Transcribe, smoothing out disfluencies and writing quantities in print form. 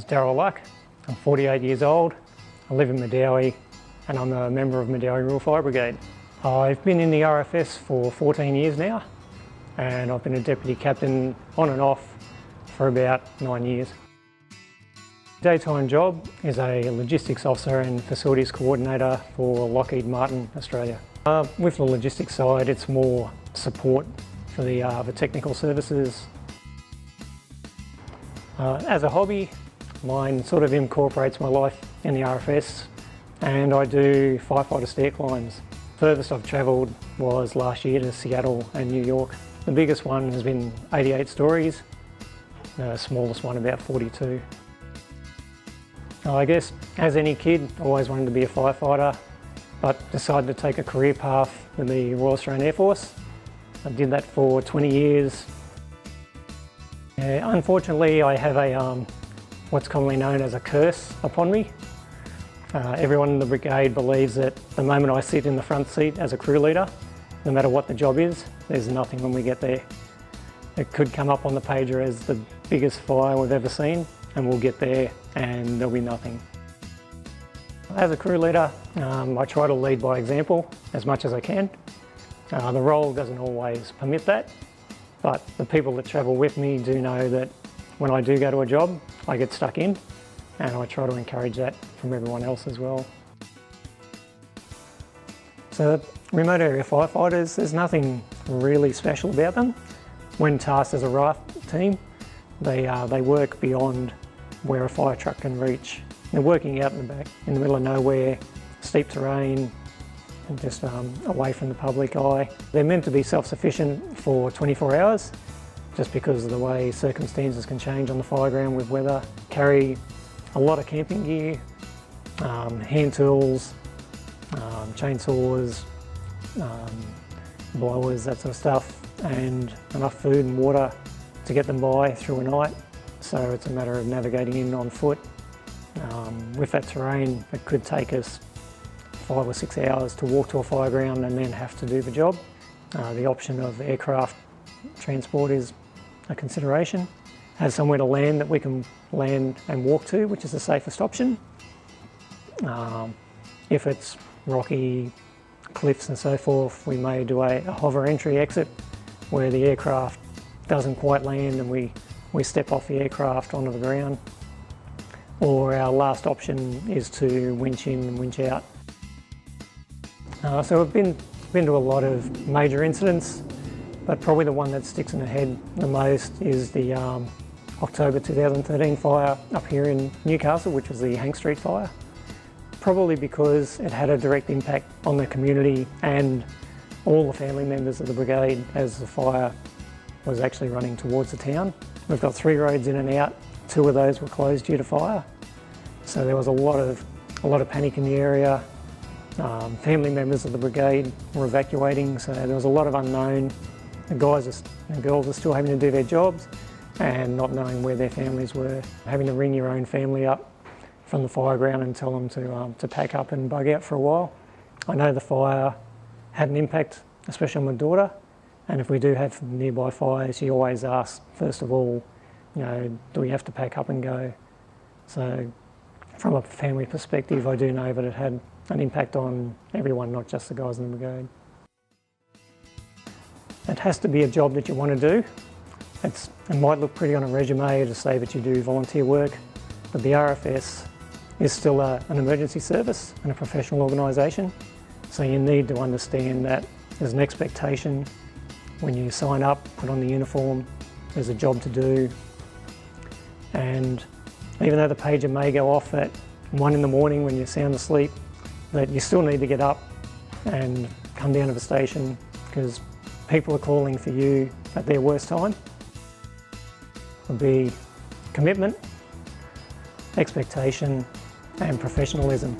Darryl. I'm 48 years old, I live in Medowie and I'm a member of Medowie Rural Fire Brigade. I've been in the RFS for 14 years now and I've been a deputy captain on and off for about 9 years. Daytime job is a logistics officer and facilities coordinator for Lockheed Martin, Australia. With the logistics side, it's more support for the technical services. As a hobby, mine sort of incorporates my life in the RFS, and I do firefighter stair climbs. Furthest I've travelled was last year to Seattle and New York. The biggest one has been 88 stories, the smallest one about 42. I guess as any kid, I always wanted to be a firefighter, but decided to take a career path with the Royal Australian Air Force. I did that for 20 years. Unfortunately, I have a what's commonly known as a curse upon me. Everyone in the brigade believes that the moment I sit in the front seat as a crew leader, no matter what the job is, there's nothing when we get there. It could come up on the pager as the biggest fire we've ever seen, and we'll get there and there'll be nothing. As a crew leader, I try to lead by example as much as I can. The role doesn't always permit that, but the people that travel with me do know that when I do go to a job, I get stuck in, and I try to encourage that from everyone else as well. So remote area firefighters, there's nothing really special about them. When tasked as a RAAF team, they work beyond where a fire truck can reach. They're working out in the back, in the middle of nowhere, steep terrain, and just away from the public eye. They're meant to be self-sufficient for 24 hours, just because of the way circumstances can change on the fire ground with weather. Carry a lot of camping gear, hand tools, chainsaws, blowers, that sort of stuff, and enough food and water to get them by through a night. So it's a matter of navigating in on foot. With that terrain, it could take us 5 or 6 hours to walk to a fire ground and then have to do the job. The option of aircraft transport is a consideration. Have somewhere to land that we can land and walk to, which is the safest option. If it's rocky cliffs and so forth, we may do a hover entry exit where the aircraft doesn't quite land and we step off the aircraft onto the ground. Or our last option is to winch in and winch out. So we've been to a lot of major incidents, but probably the one that sticks in the head the most is the October 2013 fire up here in Newcastle, which was the Hank Street fire. Probably because it had a direct impact on the community and all the family members of the brigade as the fire was actually running towards the town. We've got 3 roads in and out. 2 of those were closed due to fire. So there was a lot of panic in the area. Family members of the brigade were evacuating, so there was a lot of unknown. The guys and girls are still having to do their jobs and not knowing where their families were. Having to ring your own family up from the fire ground and tell them to pack up and bug out for a while. I know the fire had an impact, especially on my daughter, and if we do have nearby fires, she always asks, first of all, you know, do we have to pack up and go? So from a family perspective, I do know that it had an impact on everyone, not just the guys in the brigade. It has to be a job that you want to do. It might look pretty on a resume to say that you do volunteer work, but the RFS is still an emergency service and a professional organisation. So you need to understand that there's an expectation when you sign up, put on the uniform, there's a job to do. And even though the pager may go off at 1 in the morning when you're sound asleep, that you still need to get up and come down to the station because people are calling for you at their worst time. It would be commitment, expectation and professionalism.